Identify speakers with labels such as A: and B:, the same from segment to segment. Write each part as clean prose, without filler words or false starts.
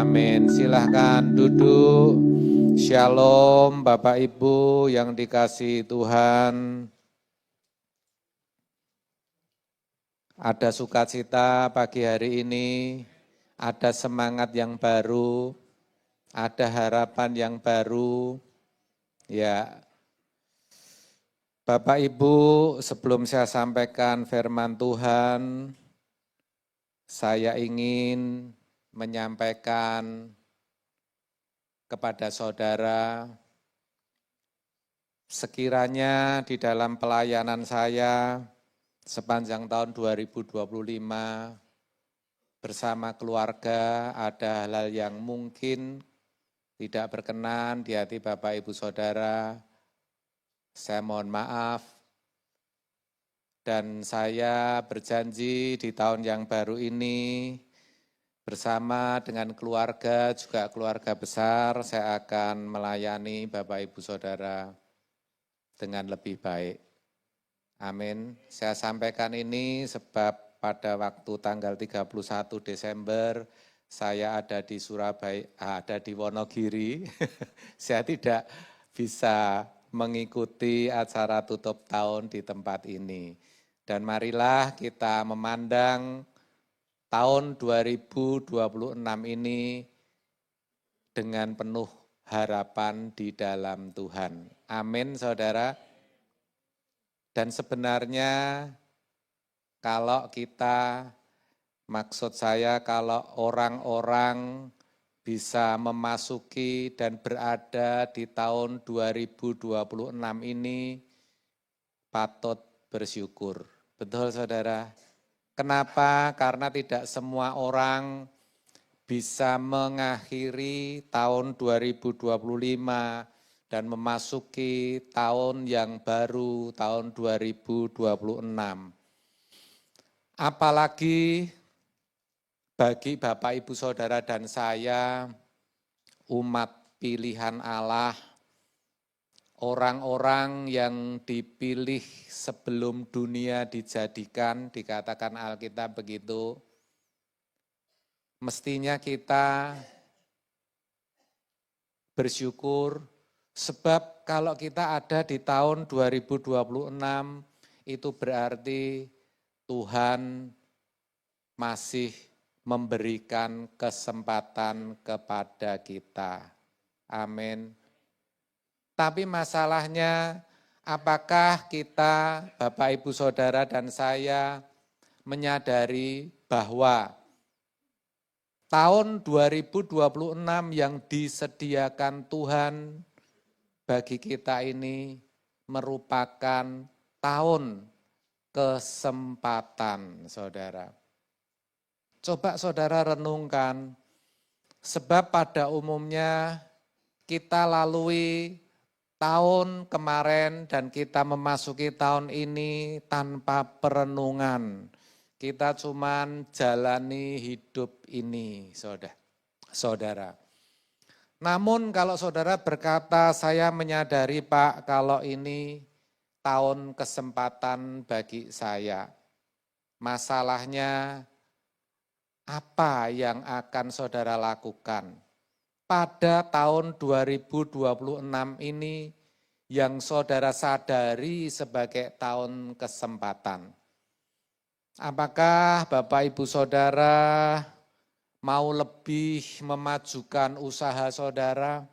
A: Amin. Silahkan duduk. Shalom Bapak Ibu yang dikasihi Tuhan. Ada sukacita pagi hari ini, ada semangat yang baru, ada harapan yang baru. Ya, Bapak Ibu, sebelum saya sampaikan firman Tuhan, saya ingin menyampaikan kepada saudara, sekiranya di dalam pelayanan saya sepanjang tahun 2025 bersama keluarga ada hal-hal yang mungkin tidak berkenan di hati Bapak Ibu Saudara, saya mohon maaf. Dan saya berjanji di tahun yang baru ini bersama dengan keluarga, juga keluarga besar, saya akan melayani Bapak Ibu Saudara dengan lebih baik. Amin. Saya sampaikan ini sebab pada waktu tanggal 31 Desember saya ada di Surabaya, ada di Wonogiri. Saya tidak bisa mengikuti acara tutup tahun di tempat ini. Dan marilah kita memandang tahun 2026 ini dengan penuh harapan di dalam Tuhan. Amin, saudara. Dan sebenarnya kalau kita, maksud saya kalau orang-orang bisa memasuki dan berada di tahun 2026 ini, patut bersyukur. Betul, saudara? Kenapa? Karena tidak semua orang bisa mengakhiri tahun 2025 dan memasuki tahun yang baru, tahun 2026. Apalagi bagi Bapak Ibu Saudara dan saya, umat pilihan Allah, orang-orang yang dipilih sebelum dunia dijadikan, dikatakan Alkitab begitu, mestinya kita bersyukur sebab kalau kita ada di tahun 2026 itu berarti Tuhan masih memberikan kesempatan kepada kita. Amin. Tapi masalahnya, apakah kita, Bapak Ibu Saudara dan saya, menyadari bahwa tahun 2026 yang disediakan Tuhan bagi kita ini merupakan tahun kesempatan, saudara. Coba saudara renungkan, sebab pada umumnya kita lalui tahun kemarin dan kita memasuki tahun ini tanpa perenungan. Kita cuman jalani hidup ini, saudara. Namun kalau saudara berkata, saya menyadari Pak, kalau ini tahun kesempatan bagi saya. Masalahnya apa yang akan saudara lakukan? Pada tahun 2026 ini yang saudara sadari sebagai tahun kesempatan. Apakah Bapak Ibu Saudara mau lebih memajukan usaha saudara?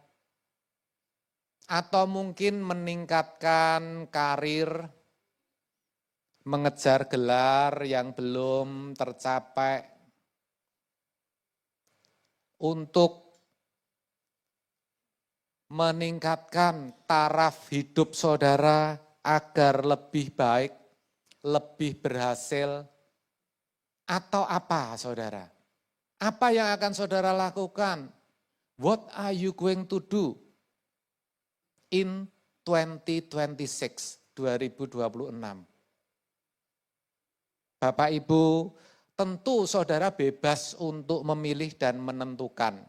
A: Atau mungkin meningkatkan karir, mengejar gelar yang belum tercapai, untuk meningkatkan taraf hidup saudara agar lebih baik, lebih berhasil, atau apa saudara? Apa yang akan saudara lakukan? What are you going to do in 2026, 2026? Bapak Ibu, tentu saudara bebas untuk memilih dan menentukan.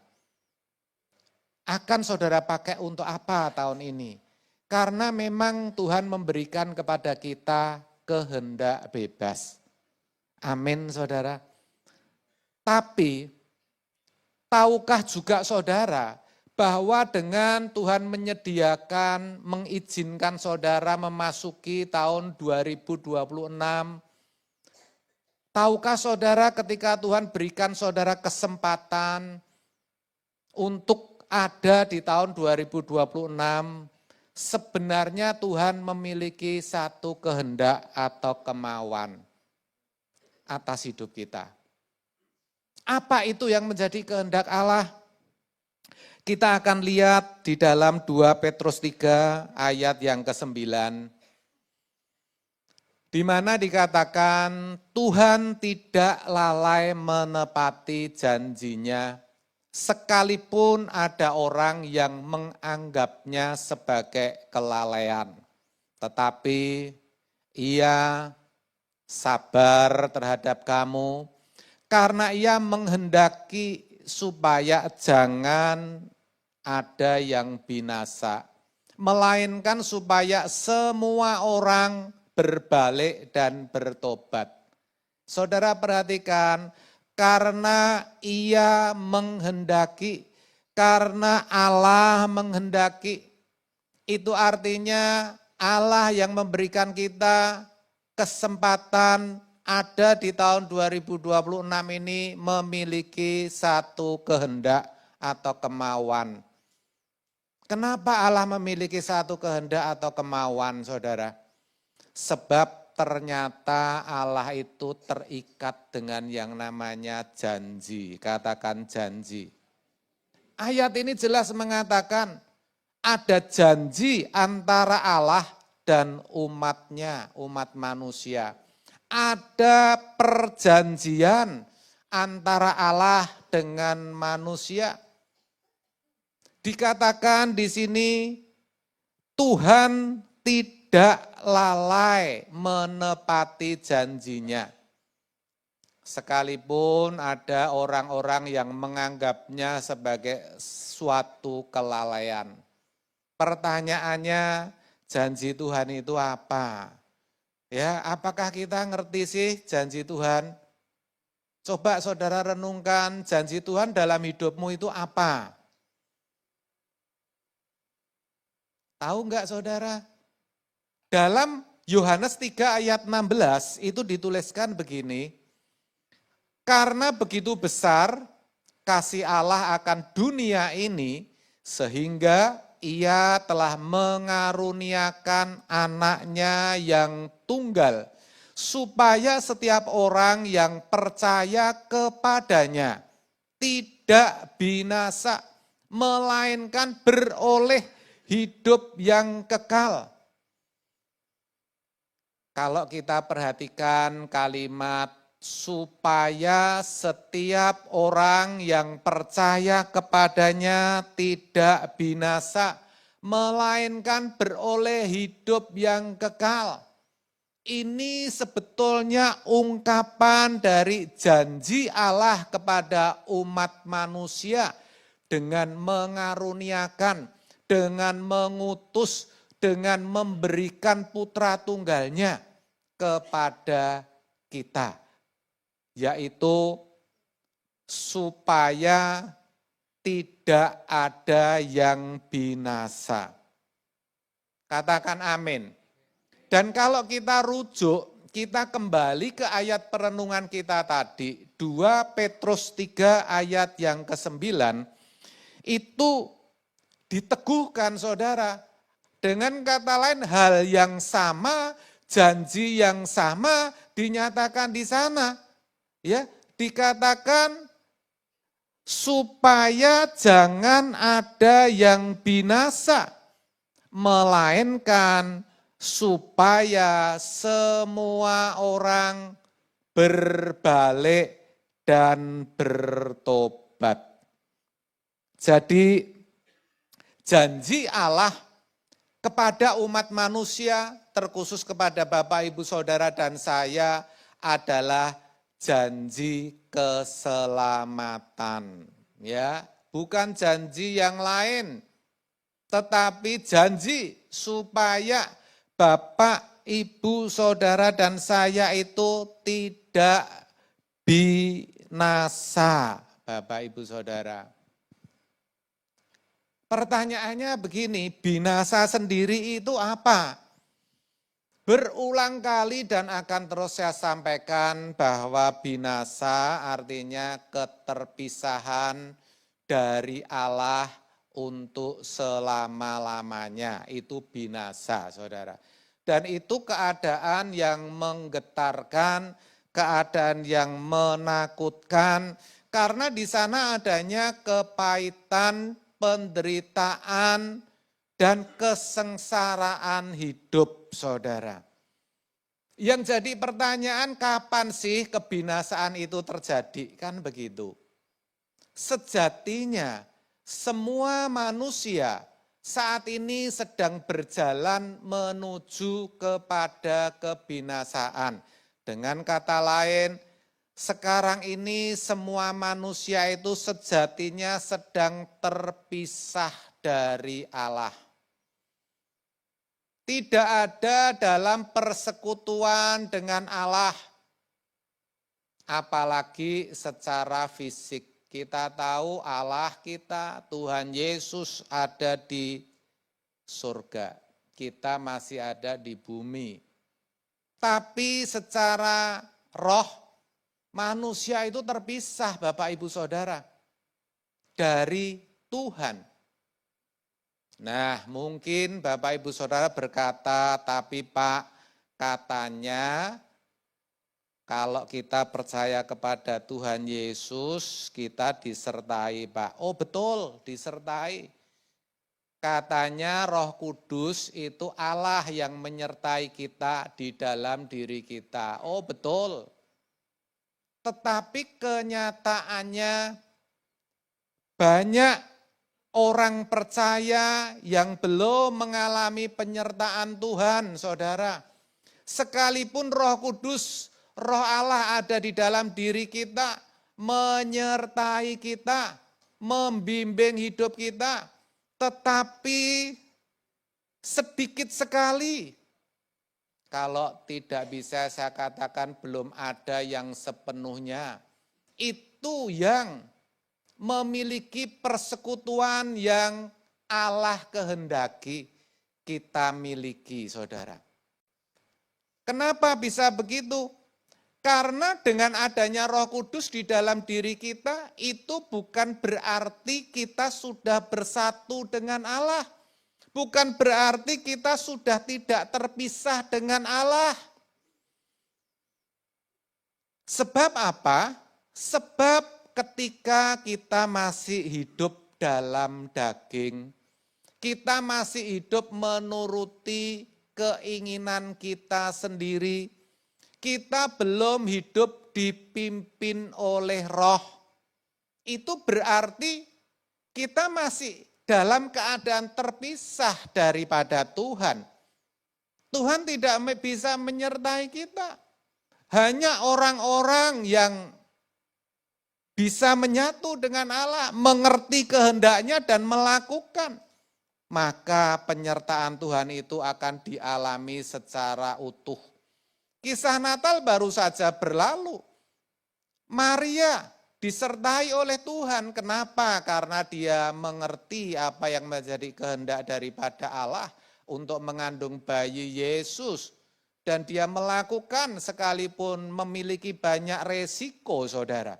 A: Akan saudara pakai untuk apa tahun ini? Karena memang Tuhan memberikan kepada kita kehendak bebas. Amin saudara. Tapi Tahukah juga saudara bahwa dengan Tuhan menyediakan, mengizinkan saudara memasuki tahun 2026, tahukah saudara ketika Tuhan berikan saudara kesempatan untuk ada di tahun 2026, sebenarnya Tuhan memiliki satu kehendak atau kemauan atas hidup kita. Apa itu yang menjadi kehendak Allah? Kita akan lihat di dalam 2 Petrus 3 ayat yang ke-9, di mana dikatakan Tuhan tidak lalai menepati janjinya, sekalipun ada orang yang menganggapnya sebagai kelalaian. Tetapi Ia sabar terhadap kamu, karena Ia menghendaki supaya jangan ada yang binasa, melainkan supaya semua orang berbalik dan bertobat. Saudara perhatikan, karena Ia menghendaki, karena Allah menghendaki, itu artinya Allah yang memberikan kita kesempatan ada di tahun 2026 ini memiliki satu kehendak atau kemauan. Kenapa Allah memiliki satu kehendak atau kemauan, saudara? Sebab ternyata Allah itu terikat dengan yang namanya janji. Katakan janji. Ayat ini jelas mengatakan ada janji antara Allah dan umatnya, umat manusia. Ada perjanjian antara Allah dengan manusia. Dikatakan di sini Tuhan tidak lalai menepati janjinya. Sekalipun ada orang-orang yang menganggapnya sebagai suatu kelalaian. Pertanyaannya, janji Tuhan itu apa? Ya, apakah kita ngerti sih janji Tuhan? Coba saudara renungkan janji Tuhan dalam hidupmu itu apa? Tahu enggak saudara? Dalam Yohanes 3 ayat 16 itu dituliskan begini, karena begitu besar kasih Allah akan dunia ini, sehingga Ia telah mengaruniakan anaknya yang tunggal, supaya setiap orang yang percaya kepadanya tidak binasa, melainkan beroleh hidup yang kekal. Kalau kita perhatikan kalimat supaya setiap orang yang percaya kepadanya tidak binasa, melainkan beroleh hidup yang kekal. Ini sebetulnya ungkapan dari janji Allah kepada umat manusia dengan mengaruniakan, dengan mengutus, dengan memberikan putra tunggalnya kepada kita, yaitu supaya tidak ada yang binasa. Katakan amin. Dan kalau kita rujuk, kita kembali ke ayat perenungan kita tadi, 2 Petrus 3 ayat yang ke-9, itu diteguhkan saudara, dengan kata lain hal yang sama, janji yang sama dinyatakan di sana. Ya, dikatakan supaya jangan ada yang binasa, melainkan supaya semua orang berbalik dan bertobat. Jadi janji Allah kepada umat manusia, terkhusus kepada Bapak, Ibu, Saudara, dan saya adalah janji keselamatan. Ya, bukan janji yang lain, tetapi janji supaya Bapak, Ibu, Saudara, dan saya itu tidak binasa. Bapak Ibu Saudara. Pertanyaannya begini, binasa sendiri itu apa? Berulang kali dan akan terus saya sampaikan bahwa binasa artinya keterpisahan dari Allah untuk selama-lamanya. Itu binasa, saudara. Dan itu keadaan yang menggetarkan, keadaan yang menakutkan, karena di sana adanya kepahitan, penderitaan, dan kesengsaraan hidup, saudara. Yang jadi pertanyaan, kapan sih kebinasaan itu terjadi? Kan begitu. Sejatinya semua manusia saat ini sedang berjalan menuju kepada kebinasaan. Dengan kata lain, sekarang ini semua manusia itu sejatinya sedang terpisah dari Allah. Tidak ada dalam persekutuan dengan Allah, apalagi secara fisik. Kita tahu Allah kita, Tuhan Yesus ada di surga, kita masih ada di bumi. Tapi secara roh, manusia itu terpisah, Bapak Ibu Saudara, dari Tuhan. Nah, mungkin Bapak Ibu Saudara berkata, tapi Pak, katanya kalau kita percaya kepada Tuhan Yesus, kita disertai, Pak. Oh betul, disertai. Katanya Roh Kudus itu Allah yang menyertai kita di dalam diri kita. Oh betul. Tetapi kenyataannya banyak orang percaya yang belum mengalami penyertaan Tuhan, saudara. Sekalipun Roh Kudus, Roh Allah ada di dalam diri kita, menyertai kita, membimbing hidup kita, tetapi sedikit sekali. Kalau tidak bisa saya katakan belum ada yang sepenuhnya. Itu yang memiliki persekutuan yang Allah kehendaki kita miliki, saudara. Kenapa bisa begitu? Karena dengan adanya Roh Kudus di dalam diri kita, itu bukan berarti kita sudah bersatu dengan Allah. Bukan berarti kita sudah tidak terpisah dengan Allah. Sebab apa? Sebab ketika kita masih hidup dalam daging, kita masih hidup menuruti keinginan kita sendiri, kita belum hidup dipimpin oleh Roh. Itu berarti kita masih dalam keadaan terpisah daripada Tuhan. Tuhan tidak bisa menyertai kita. Hanya orang-orang yang bisa menyatu dengan Allah, mengerti kehendaknya dan melakukan. Maka penyertaan Tuhan itu akan dialami secara utuh. Kisah Natal baru saja berlalu. Maria disertai oleh Tuhan. Kenapa? Karena dia mengerti apa yang menjadi kehendak daripada Allah untuk mengandung bayi Yesus. Dan dia melakukan sekalipun memiliki banyak resiko, saudara.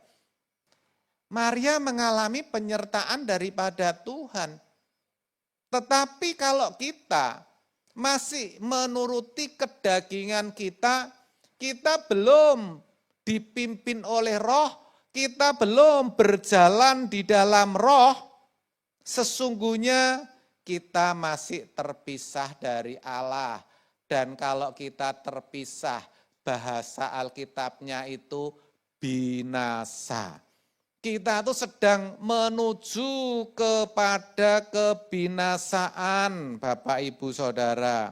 A: Maria mengalami penyertaan daripada Tuhan. Tetapi kalau kita masih menuruti kedagingan kita, kita belum dipimpin oleh Roh, kita belum berjalan di dalam Roh, sesungguhnya kita masih terpisah dari Allah. Dan kalau kita terpisah, bahasa Alkitabnya itu binasa. Kita tuh sedang menuju kepada kebinasaan, Bapak Ibu Saudara.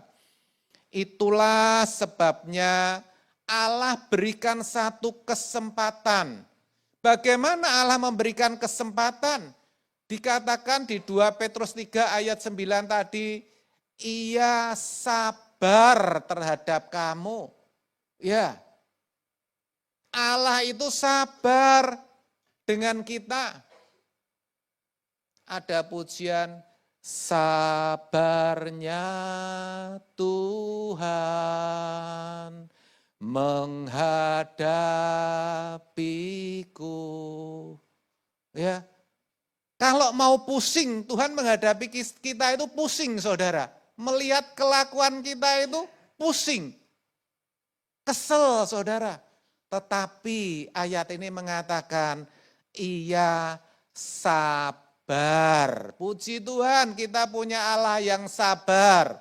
A: Itulah sebabnya Allah berikan satu kesempatan. Bagaimana Allah memberikan kesempatan? Dikatakan di 2 Petrus 3 ayat 9 tadi, Ia sabar terhadap kamu. Ya, Allah itu sabar. dengan kita. Ada pujian, sabarnya Tuhan menghadapiku. Ya, kalau mau pusing, Tuhan menghadapi kita itu pusing, saudara. Melihat kelakuan kita itu pusing. Kesel, saudara. Tetapi ayat ini mengatakan, ia sabar. Puji Tuhan, kita punya Allah yang sabar.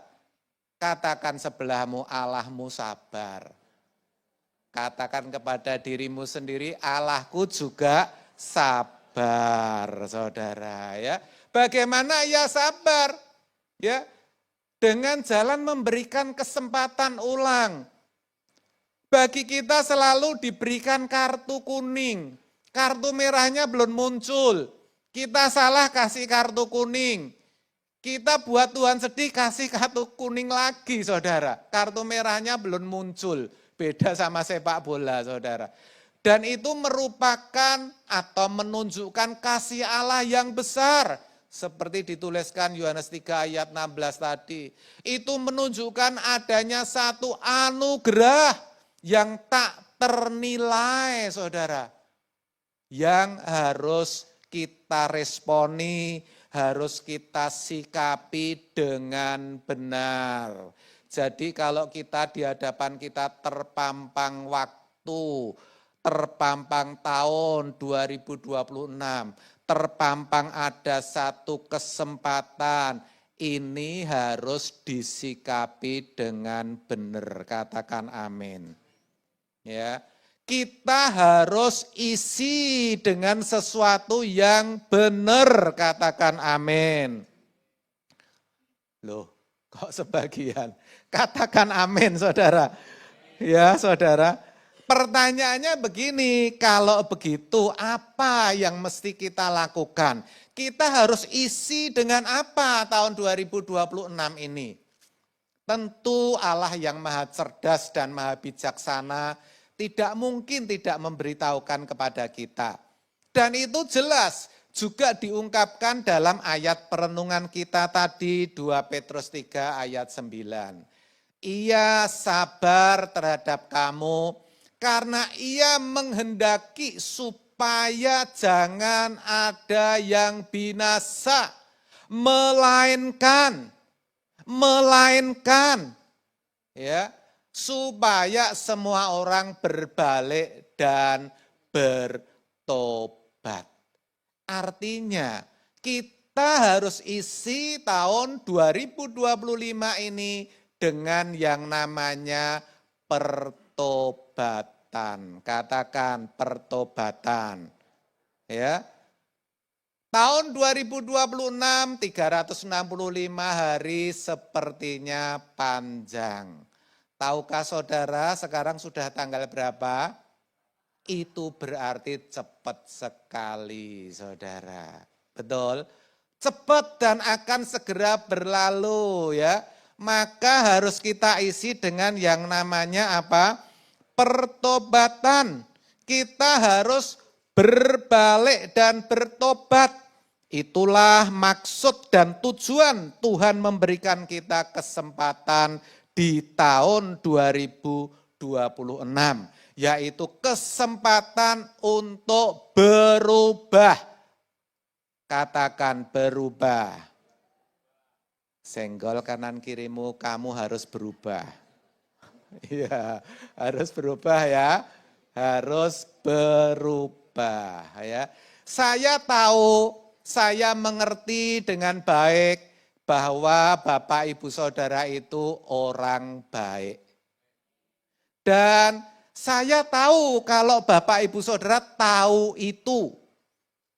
A: Katakan sebelahmu, Allahmu sabar. Katakan kepada dirimu sendiri, Allahku juga sabar, saudara. Ya, bagaimana ia sabar? Ya, dengan jalan memberikan kesempatan ulang. Bagi kita selalu diberikan kartu kuning, kartu merahnya belum muncul. Kita salah kasih kartu kuning. Kita buat Tuhan sedih kasih kartu kuning lagi, saudara. Kartu merahnya belum muncul. Beda sama sepak bola, saudara. Dan itu merupakan atau menunjukkan kasih Allah yang besar. Seperti dituliskan Yohanes 3 ayat 16 tadi. Itu menunjukkan adanya satu anugerah yang tak ternilai, saudara. Yang harus kita responi, harus kita sikapi dengan benar. Jadi kalau kita di hadapan kita terpampang waktu, terpampang tahun 2026, terpampang ada satu kesempatan, ini harus disikapi dengan benar. Katakan amin. Ya, kita harus isi dengan sesuatu yang benar. Katakan amin. Loh, kok sebagian? Katakan amin, saudara. Ya, saudara. Pertanyaannya begini, kalau begitu apa yang mesti kita lakukan? Kita harus isi dengan apa tahun 2026 ini? Tentu Allah yang maha cerdas dan maha bijaksana tidak mungkin tidak memberitahukan kepada kita. Dan itu jelas juga diungkapkan dalam ayat perenungan kita tadi 2 Petrus 3 ayat 9. Ia sabar terhadap kamu karena ia menghendaki supaya jangan ada yang binasa, melainkan ya, supaya semua orang berbalik dan bertobat. Artinya kita harus isi tahun 2025 ini dengan yang namanya pertobatan. Katakan pertobatan. Ya. Tahun 2026 365 hari sepertinya panjang. Tahukah saudara sekarang sudah tanggal berapa? Itu berarti cepat sekali, saudara. Betul? Cepat dan akan segera berlalu, ya. Maka harus kita isi dengan yang namanya apa? Pertobatan. Kita harus berbalik dan bertobat. Itulah maksud dan tujuan Tuhan memberikan kita kesempatan di tahun 2026. Yaitu kesempatan untuk berubah. Katakan berubah. Senggol kanan kirimu, kamu harus berubah. Iya, harus berubah ya. Harus berubah ya. Saya tahu, saya mengerti dengan baik bahwa Bapak Ibu Saudara itu orang baik. Dan saya tahu kalau Bapak Ibu Saudara tahu itu.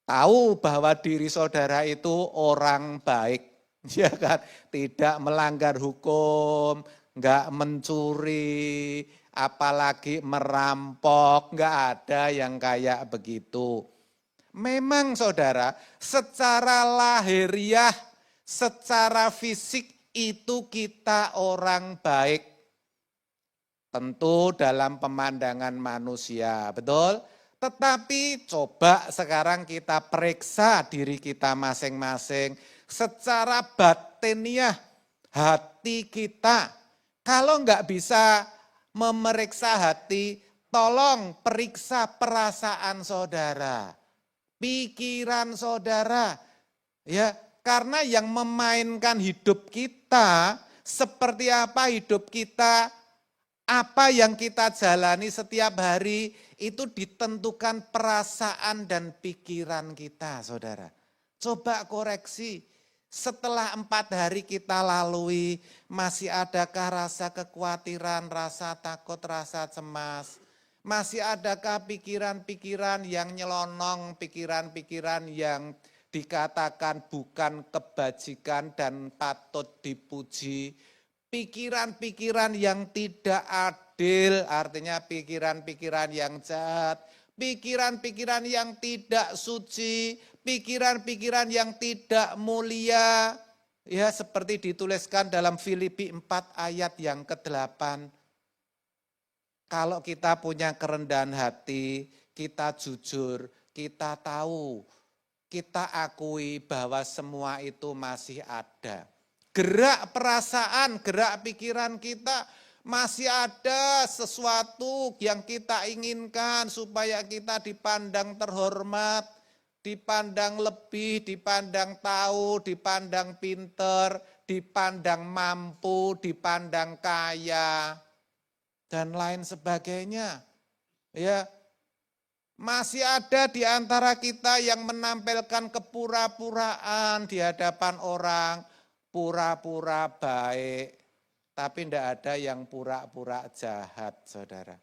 A: Tahu bahwa diri saudara itu orang baik. Ya kan, tidak melanggar hukum, enggak mencuri, apalagi merampok, enggak ada yang kayak begitu. Memang saudara, secara lahiriah, secara fisik itu kita orang baik. Tentu dalam pemandangan manusia, betul? Tetapi coba sekarang kita periksa diri kita masing-masing secara batiniah hati kita. Kalau enggak bisa memeriksa hati, tolong periksa perasaan saudara, pikiran saudara. Ya, karena yang memainkan hidup kita, seperti apa hidup kita, apa yang kita jalani setiap hari, itu ditentukan perasaan dan pikiran kita, saudara. Coba koreksi, setelah 4 hari kita lalui, masih adakah rasa kekhawatiran, rasa takut, rasa cemas? Masih adakah pikiran-pikiran yang nyelonong, pikiran-pikiran yang dikatakan bukan kebajikan dan patut dipuji? Pikiran-pikiran yang tidak adil, artinya pikiran-pikiran yang jahat, pikiran-pikiran yang tidak suci, pikiran-pikiran yang tidak mulia, ya seperti dituliskan dalam Filipi 4 ayat yang ke-8. Kalau kita punya kerendahan hati, kita jujur, kita tahu, kita akui bahwa semua itu masih ada. Gerak perasaan, gerak pikiran kita masih ada sesuatu yang kita inginkan supaya kita dipandang terhormat, dipandang lebih, dipandang tahu, dipandang pinter, dipandang mampu, dipandang kaya, dan lain sebagainya. Ya, masih ada di antara kita yang menampilkan kepura-puraan di hadapan orang, pura-pura baik, tapi tidak ada yang pura-pura jahat, saudara.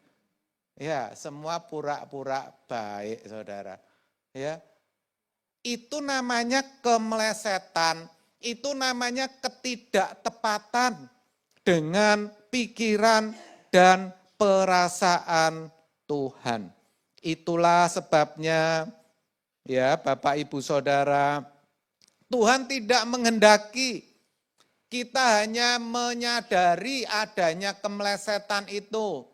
A: Ya, semua pura-pura baik, saudara. Ya, itu namanya kemelesetan, itu namanya ketidaktepatan dengan pikiran dan perasaan Tuhan. Itulah sebabnya, ya Bapak Ibu Saudara, Tuhan tidak menghendaki kita hanya menyadari adanya kemelesetan itu.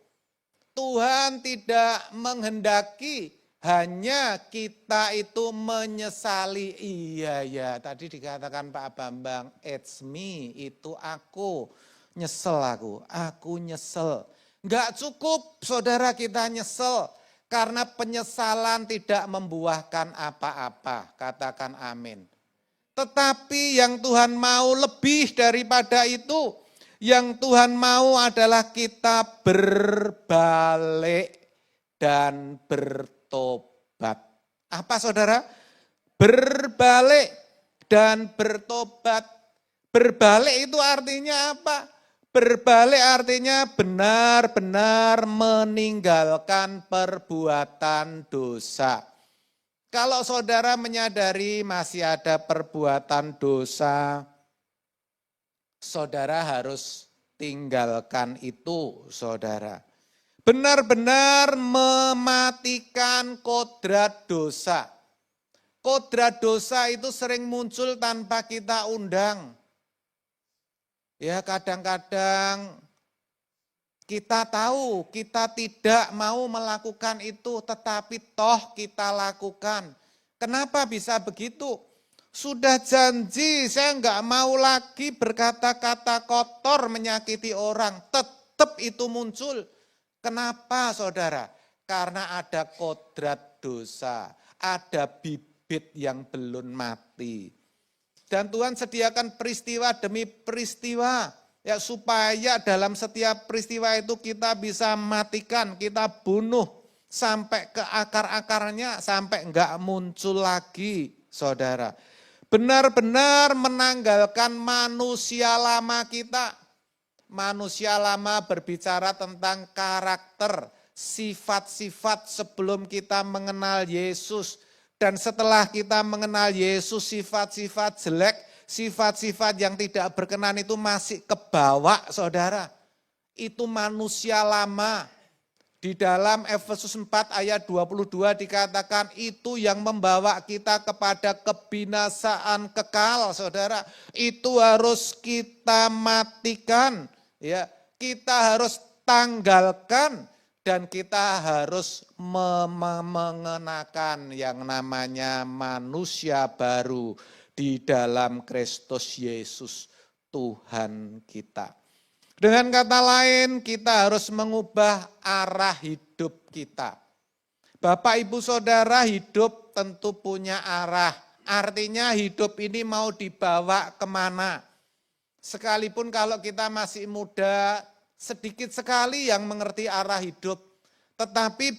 A: Tuhan tidak menghendaki hanya kita itu menyesali. Iya ya, tadi dikatakan Pak Bambang, it's me, itu aku. Nyesel aku nyesel. Enggak cukup saudara kita nyesel, karena penyesalan tidak membuahkan apa-apa. Katakan amin. Tetapi yang Tuhan mau lebih daripada itu. Yang Tuhan mau adalah kita berbalik dan bertobat. Apa saudara? Berbalik dan bertobat. Berbalik itu artinya apa? Berbalik artinya benar-benar meninggalkan perbuatan dosa. Kalau saudara menyadari masih ada perbuatan dosa, saudara harus tinggalkan itu, saudara. Benar-benar mematikan kodrat dosa. Kodrat dosa itu sering muncul tanpa kita undang. Ya, kadang-kadang kita tahu kita tidak mau melakukan itu, tetapi toh kita lakukan. Kenapa bisa begitu? Sudah janji saya enggak mau lagi berkata-kata kotor menyakiti orang, tetap itu muncul. Kenapa saudara? Karena ada kodrat dosa, ada bibit yang belum mati. Dan Tuhan sediakan peristiwa demi peristiwa, ya supaya dalam setiap peristiwa itu kita bisa matikan, kita bunuh sampai ke akar-akarnya, sampai enggak muncul lagi, saudara. Benar-benar menanggalkan manusia lama kita. Manusia lama berbicara tentang karakter, sifat-sifat sebelum kita mengenal Yesus. Dan setelah kita mengenal Yesus, sifat-sifat jelek, sifat-sifat yang tidak berkenan itu masih kebawa, saudara. Itu manusia lama. Di dalam Efesus 4 ayat 22 dikatakan itu yang membawa kita kepada kebinasaan kekal, saudara. Itu harus kita matikan, ya. Kita harus tanggalkan Dan kita harus mengenakan yang namanya manusia baru di dalam Kristus Yesus Tuhan kita. Dengan kata lain, kita harus mengubah arah hidup kita. Bapak, Ibu, Saudara, hidup tentu punya arah. Artinya hidup ini mau dibawa kemana. Sekalipun kalau kita masih muda, sedikit sekali yang mengerti arah hidup. Tetapi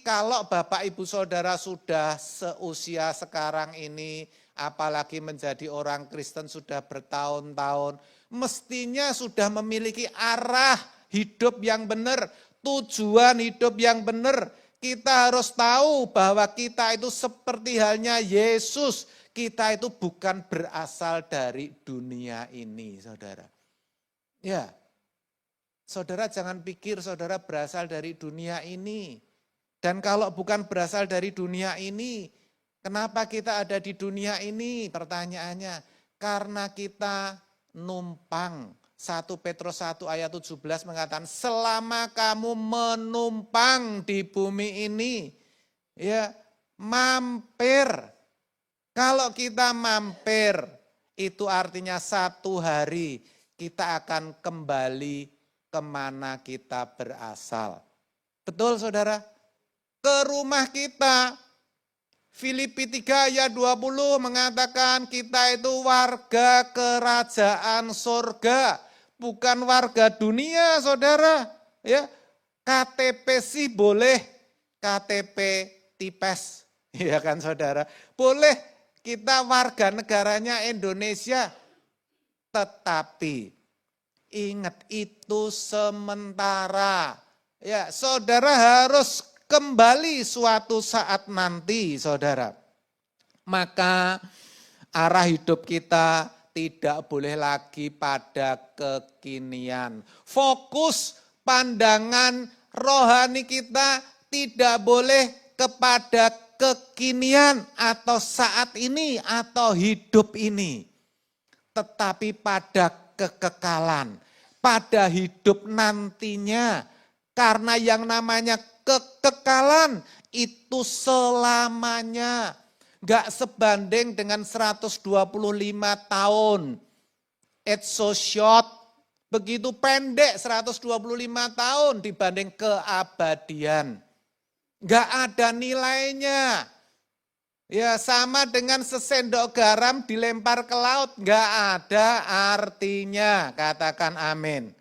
A: kalau Bapak, Ibu, Saudara sudah seusia sekarang ini, apalagi menjadi orang Kristen sudah bertahun-tahun, mestinya sudah memiliki arah hidup yang benar, tujuan hidup yang benar. Kita harus tahu bahwa kita itu seperti halnya Yesus, kita itu bukan berasal dari dunia ini, saudara. Ya, saudara jangan pikir saudara berasal dari dunia ini. Dan kalau bukan berasal dari dunia ini, kenapa kita ada di dunia ini? Pertanyaannya, karena kita numpang. 1 Petrus 1 ayat 17 mengatakan, selama kamu menumpang di bumi ini, ya mampir. Kalau kita mampir, itu artinya satu hari kita akan kembali kemana kita berasal. Betul saudara? Ke rumah kita. Filipi 3 ayat 20 mengatakan kita itu warga kerajaan surga, bukan warga dunia, saudara. Ya, KTP sih boleh, KTP tipes, ya kan saudara. Boleh kita warga negaranya Indonesia, tetapi ingat itu sementara. Ya, saudara harus kembali suatu saat nanti, saudara. Maka arah hidup kita tidak boleh lagi pada kekinian. Fokus pandangan rohani kita tidak boleh kepada kekinian atau saat ini atau hidup ini. Tetapi pada kekekalan, pada hidup nantinya. Karena yang namanya kekekalan itu selamanya. Gak sebanding dengan 125 tahun. It's so short. Begitu pendek 125 tahun dibanding keabadian. Gak ada nilainya. Ya sama dengan sesendok garam dilempar ke laut. Gak ada artinya. Katakan amin.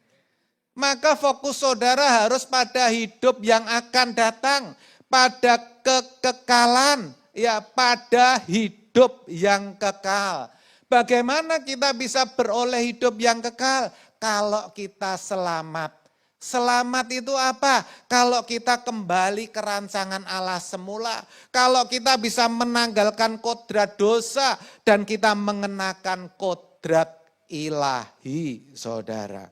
A: Maka fokus saudara harus pada hidup yang akan datang, pada kekekalan, ya pada hidup yang kekal. Bagaimana kita bisa beroleh hidup yang kekal? Kalau kita selamat. Selamat itu apa? Kalau kita kembali ke rancangan Allah semula. Kalau kita bisa menanggalkan kodrat dosa dan kita mengenakan kodrat ilahi, saudara.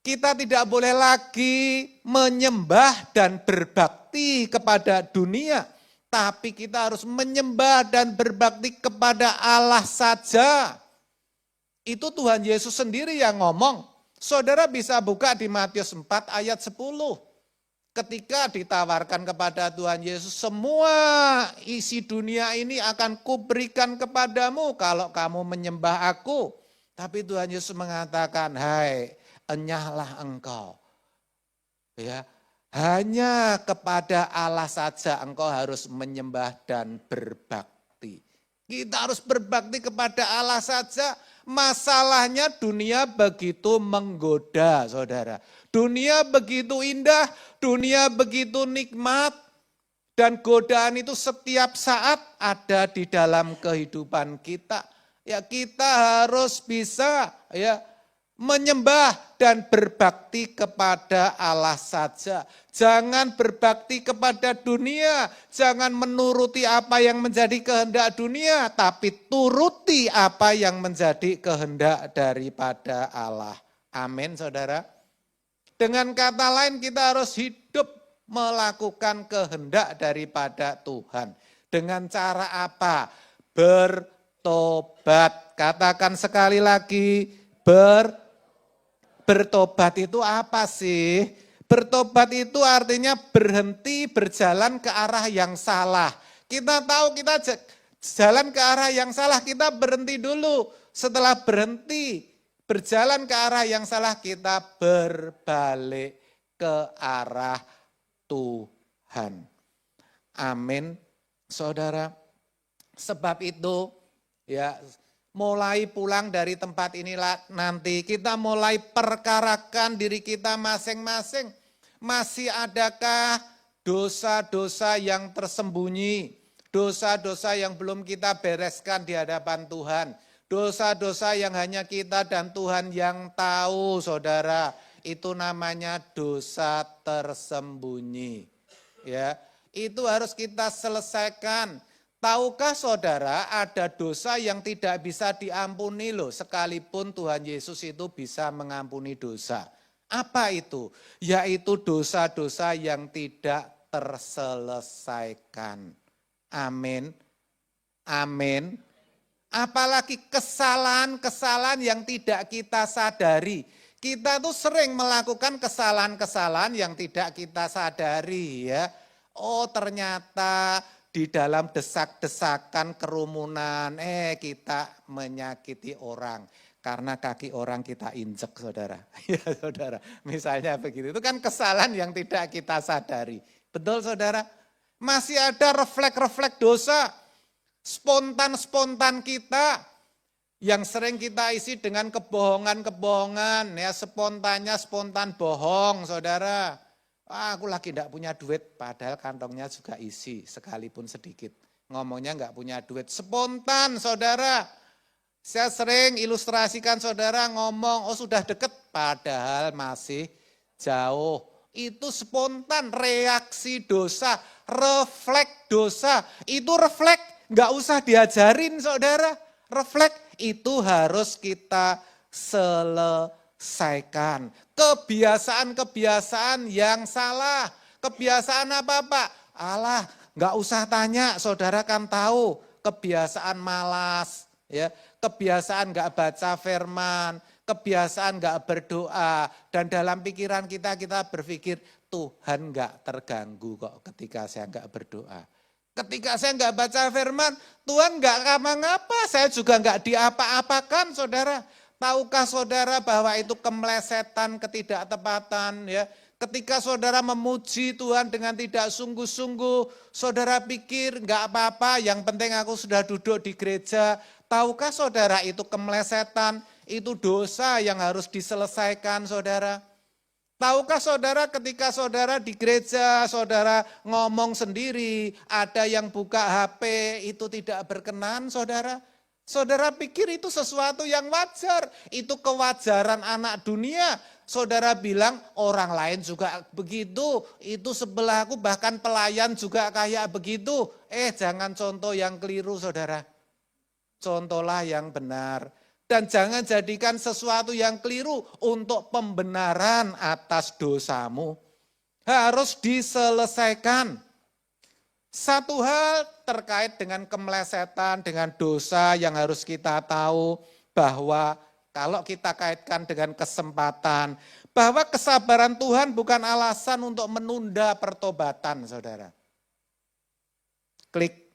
A: Kita tidak boleh lagi menyembah dan berbakti kepada dunia. Tapi kita harus menyembah dan berbakti kepada Allah saja. Itu Tuhan Yesus sendiri yang ngomong. Saudara bisa buka di Matius 4 ayat 10. Ketika ditawarkan kepada Tuhan Yesus, semua isi dunia ini akan kuberikan kepadamu kalau kamu menyembah aku. Tapi Tuhan Yesus mengatakan, hai, enyahlah engkau. Ya, hanya kepada Allah saja engkau harus menyembah dan berbakti. Kita harus berbakti kepada Allah saja. Masalahnya dunia begitu menggoda, saudara. Dunia begitu indah, dunia begitu nikmat. Dan godaan itu setiap saat ada di dalam kehidupan kita. Ya, kita harus bisa ya menyembah dan berbakti kepada Allah saja. Jangan berbakti kepada dunia, jangan menuruti apa yang menjadi kehendak dunia, tapi turuti apa yang menjadi kehendak daripada Allah. Amin, saudara. Dengan kata lain kita harus hidup melakukan kehendak daripada Tuhan. Dengan cara apa? Bertobat. Katakan sekali lagi, Bertobat itu apa sih? Bertobat itu artinya berhenti berjalan ke arah yang salah. Kita tahu kita jalan ke arah yang salah, kita berhenti dulu. Setelah berhenti berjalan ke arah yang salah, kita berbalik ke arah Tuhan. Amin, saudara. Sebab itu, ya, mulai pulang dari tempat inilah nanti kita mulai perkarakan diri kita masing-masing. Masih adakah dosa-dosa yang tersembunyi? Dosa-dosa yang belum kita bereskan di hadapan Tuhan. Dosa-dosa yang hanya kita dan Tuhan yang tahu, saudara. Itu namanya dosa tersembunyi. Ya, itu harus kita selesaikan. Tahukah saudara ada dosa yang tidak bisa diampuni loh, sekalipun Tuhan Yesus itu bisa mengampuni dosa. Apa itu? Yaitu dosa-dosa yang tidak terselesaikan. Amin. Amin. Apalagi kesalahan-kesalahan yang tidak kita sadari. Kita tuh sering melakukan kesalahan-kesalahan yang tidak kita sadari ya. Oh ternyata di dalam desak-desakan kerumunan, kita menyakiti orang. Karena kaki orang kita injek, saudara. Ya saudara, misalnya begitu. Itu kan kesalahan yang tidak kita sadari. Betul saudara? Masih ada refleks-refleks dosa. Spontan-spontan kita. Yang sering kita isi dengan kebohongan-kebohongan. Ya spontannya spontan bohong, saudara. Aku lagi enggak punya duit, padahal kantongnya juga isi, sekalipun sedikit. Ngomongnya enggak punya duit, spontan saudara. Saya sering ilustrasikan saudara ngomong, oh sudah deket, padahal masih jauh. Itu spontan, reaksi dosa, refleks dosa. Itu refleks, enggak usah diajarin saudara. Refleks itu harus kita selesaikan. Kebiasaan-kebiasaan yang salah. Kebiasaan apa Pak? Alah, nggak usah tanya, saudara kan tahu. Kebiasaan malas, ya, kebiasaan nggak baca firman, kebiasaan nggak berdoa. Dan dalam pikiran kita berpikir, Tuhan nggak terganggu kok ketika saya nggak berdoa. Ketika saya nggak baca firman, Tuhan nggak ngapa-ngapa, saya juga nggak diapa-apakan saudara. Tahukah saudara bahwa itu kemelesetan, ketidaktepatan ya. Ketika saudara memuji Tuhan dengan tidak sungguh-sungguh, saudara pikir enggak apa-apa, yang penting aku sudah duduk di gereja. Tahukah saudara itu kemelesetan, itu dosa yang harus diselesaikan saudara. Tahukah saudara ketika saudara di gereja, saudara ngomong sendiri, ada yang buka HP, itu tidak berkenan saudara. Saudara pikir itu sesuatu yang wajar, itu kewajaran anak dunia. Saudara bilang orang lain juga begitu, itu sebelahku bahkan pelayan juga kayak begitu. Jangan contoh yang keliru saudara, contohlah yang benar. Dan jangan jadikan sesuatu yang keliru untuk pembenaran atas dosamu. Harus diselesaikan. Satu hal terkait dengan kemelesetan, dengan dosa yang harus kita tahu bahwa kalau kita kaitkan dengan kesempatan, bahwa kesabaran Tuhan bukan alasan untuk menunda pertobatan, saudara. Klik.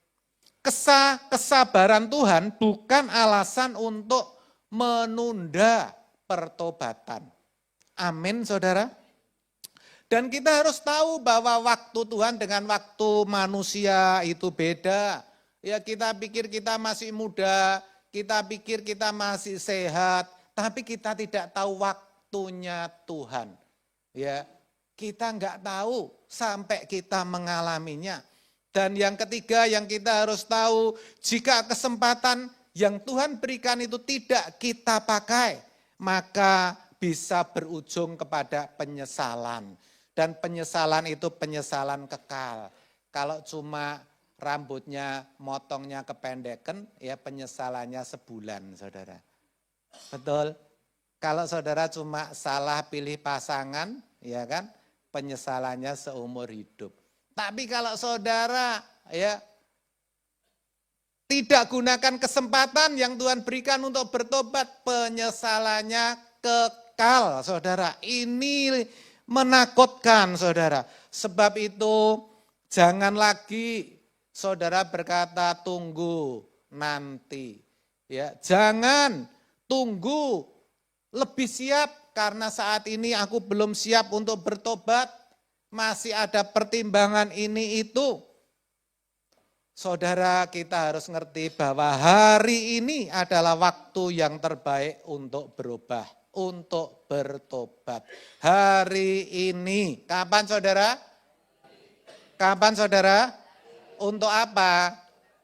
A: Kesabaran Tuhan bukan alasan untuk menunda pertobatan. Amin, saudara. Dan kita harus tahu bahwa waktu Tuhan dengan waktu manusia itu beda. Ya kita pikir kita masih muda, kita pikir kita masih sehat, tapi kita tidak tahu waktunya Tuhan. Ya, kita enggak tahu sampai kita mengalaminya. Dan yang ketiga yang kita harus tahu, jika kesempatan yang Tuhan berikan itu tidak kita pakai, maka bisa berujung kepada penyesalan. Dan penyesalan itu penyesalan kekal. Kalau cuma rambutnya motongnya kependekan, ya penyesalannya sebulan, saudara. Betul? Kalau saudara cuma salah pilih pasangan, ya kan, penyesalannya seumur hidup. Tapi kalau saudara ya tidak gunakan kesempatan yang Tuhan berikan untuk bertobat, penyesalannya kekal. kekal, saudara. Ini menakutkan, saudara. Sebab itu jangan lagi saudara berkata tunggu nanti. Ya, jangan tunggu lebih siap karena saat ini aku belum siap untuk bertobat. Masih ada pertimbangan ini itu. Saudara, kita harus ngerti bahwa hari ini adalah waktu yang terbaik untuk berubah, untuk bertobat. Hari ini, kapan saudara? Kapan saudara? Untuk apa?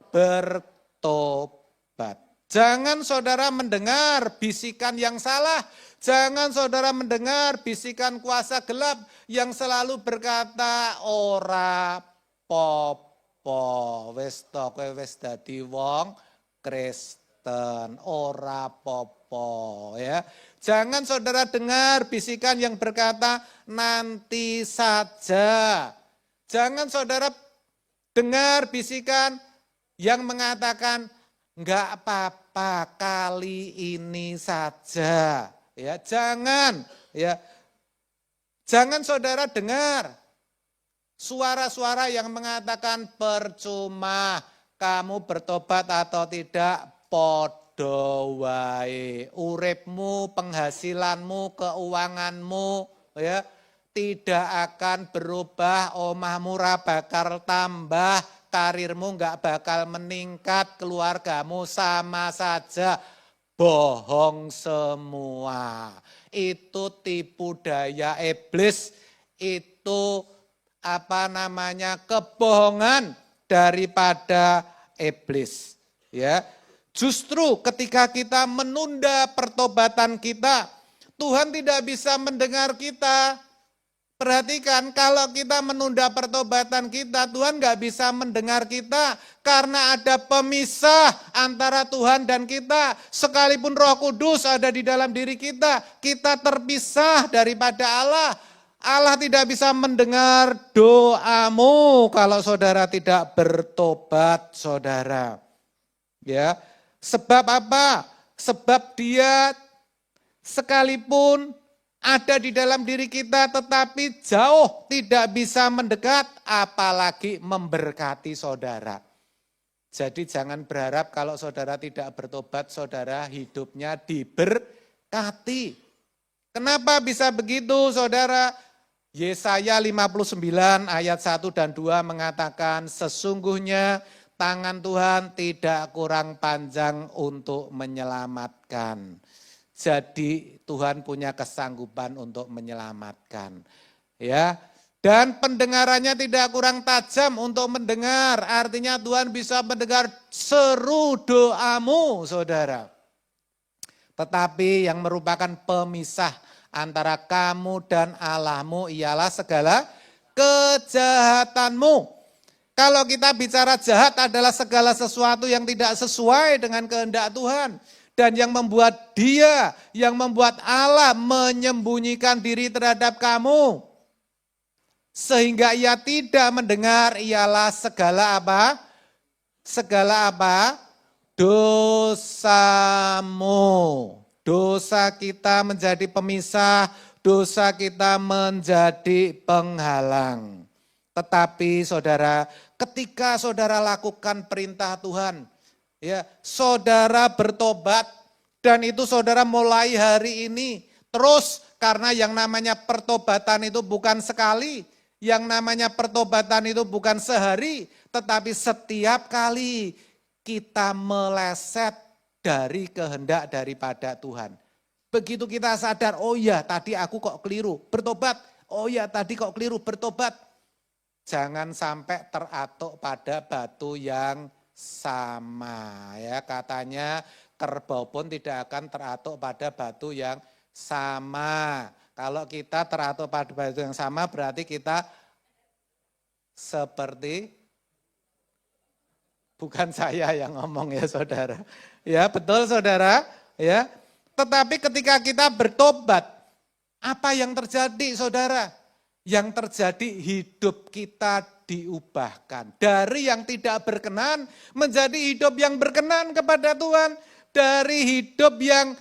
A: Bertobat. Jangan saudara mendengar bisikan yang salah. Jangan saudara mendengar bisikan kuasa gelap yang selalu berkata ora pop. Wis to kowe wis dadi wong Kristen, ora popo ya. Jangan saudara dengar bisikan yang berkata nanti saja. Jangan saudara dengar bisikan yang mengatakan enggak apa-apa kali ini saja. Ya, jangan ya. Jangan saudara dengar suara-suara yang mengatakan percuma kamu bertobat atau tidak, podo wae. Uripmu, penghasilanmu, keuanganmu ya tidak akan berubah, omahmu ora bakal tambah, karirmu enggak bakal meningkat, keluargamu sama saja. Bohong semua. Itu tipu daya iblis, itu kebohongan daripada iblis. Ya, justru ketika kita menunda pertobatan kita, Tuhan tidak bisa mendengar kita. Perhatikan, kalau kita menunda pertobatan kita, Tuhan nggak bisa mendengar kita karena ada pemisah antara Tuhan dan kita. Sekalipun Roh Kudus ada di dalam diri kita terpisah daripada Allah. Allah tidak bisa mendengar doamu kalau saudara tidak bertobat, saudara. Ya, sebab apa? Sebab Dia sekalipun ada di dalam diri kita tetapi jauh tidak bisa mendekat, apalagi memberkati saudara. Jadi jangan berharap kalau saudara tidak bertobat, saudara hidupnya diberkati. Kenapa bisa begitu, saudara? Yesaya 59 ayat 1 dan 2 mengatakan sesungguhnya tangan Tuhan tidak kurang panjang untuk menyelamatkan. Jadi Tuhan punya kesanggupan untuk menyelamatkan. Ya. Dan pendengarannya tidak kurang tajam untuk mendengar. Artinya Tuhan bisa mendengar seru doamu, saudara. Tetapi yang merupakan pemisah antara kamu dan Allahmu ialah segala kejahatanmu. Kalau kita bicara jahat adalah segala sesuatu yang tidak sesuai dengan kehendak Tuhan. Dan yang membuat Dia, yang membuat Allah menyembunyikan diri terhadap kamu. Sehingga Ia tidak mendengar ialah segala apa? Segala apa? Dosamu. Dosa kita menjadi pemisah, dosa kita menjadi penghalang. Tetapi saudara, ketika saudara lakukan perintah Tuhan, ya, saudara bertobat dan itu saudara mulai hari ini terus, karena yang namanya pertobatan itu bukan sekali, yang namanya pertobatan itu bukan sehari, tetapi setiap kali kita meleset dari kehendak daripada Tuhan. Begitu kita sadar, oh ya tadi aku kok keliru bertobat, oh ya tadi kok keliru bertobat. Jangan sampai teratuk pada batu yang sama. Ya, katanya kerbau pun tidak akan teratuk pada batu yang sama. Kalau kita teratuk pada batu yang sama berarti kita seperti, bukan saya yang ngomong ya saudara. Ya betul saudara. Ya. Tetapi ketika kita bertobat, apa yang terjadi saudara? Yang terjadi hidup kita diubahkan. Dari yang tidak berkenan menjadi hidup yang berkenan kepada Tuhan. Dari hidup yang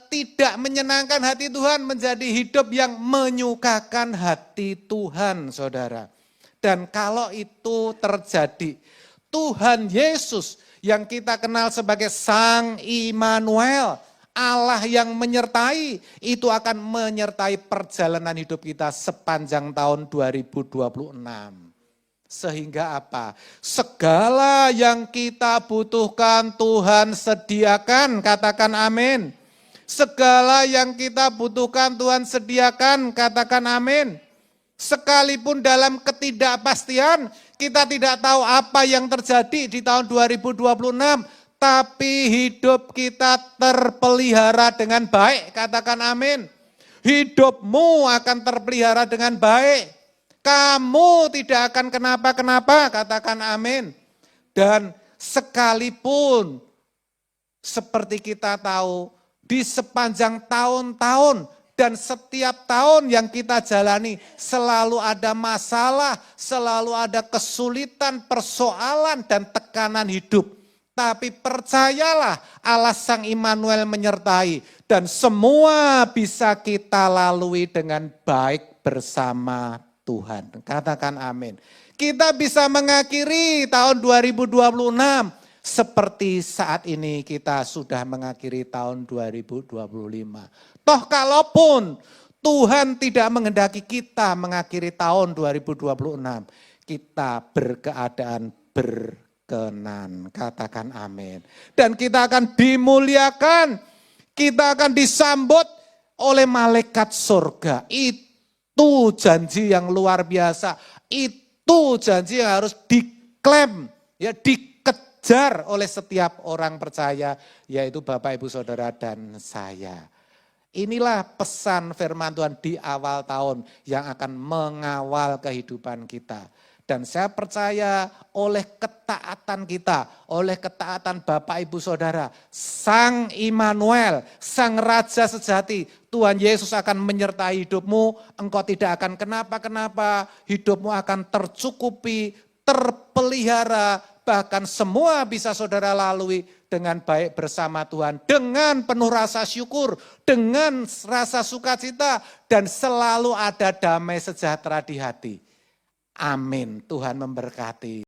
A: tidak menyenangkan hati Tuhan menjadi hidup yang menyukakan hati Tuhan, saudara. Dan kalau itu terjadi, Tuhan Yesus yang kita kenal sebagai Sang Immanuel, Allah yang menyertai, itu akan menyertai perjalanan hidup kita sepanjang tahun 2026. Sehingga apa? Segala yang kita butuhkan Tuhan sediakan, katakan amin. Segala yang kita butuhkan Tuhan sediakan, katakan amin. Sekalipun dalam ketidakpastian, kita tidak tahu apa yang terjadi di tahun 2026, tapi hidup kita terpelihara dengan baik, katakan amin. Hidupmu akan terpelihara dengan baik. Kamu tidak akan kenapa-kenapa, katakan amin. Dan sekalipun seperti kita tahu, di sepanjang tahun-tahun dan setiap tahun yang kita jalani selalu ada masalah, selalu ada kesulitan, persoalan dan tekanan hidup. Tapi percayalah Allah Sang Immanuel menyertai dan semua bisa kita lalui dengan baik bersama Tuhan. Katakan amin. Kita bisa mengakhiri tahun 2026 seperti saat ini kita sudah mengakhiri tahun 2025. Toh kalaupun Tuhan tidak menghendaki kita mengakhiri tahun 2026, kita berkeadaan berkenan. Katakan amin. Dan kita akan dimuliakan, kita akan disambut oleh malaikat surga. Itu janji yang luar biasa. Itu janji yang harus diklaim, ya, dikejar oleh setiap orang percaya, yaitu Bapak, Ibu, Saudara, dan saya. Inilah pesan firman Tuhan di awal tahun yang akan mengawal kehidupan kita. Dan saya percaya oleh ketaatan kita, oleh ketaatan Bapak, Ibu, Saudara, Sang Immanuel, Sang Raja sejati, Tuhan Yesus akan menyertai hidupmu, engkau tidak akan kenapa-kenapa, hidupmu akan tercukupi, terpelihara, bahkan semua bisa saudara lalui dengan baik bersama Tuhan, dengan penuh rasa syukur, dengan rasa sukacita, dan selalu ada damai sejahtera di hati. Amin. Tuhan memberkati.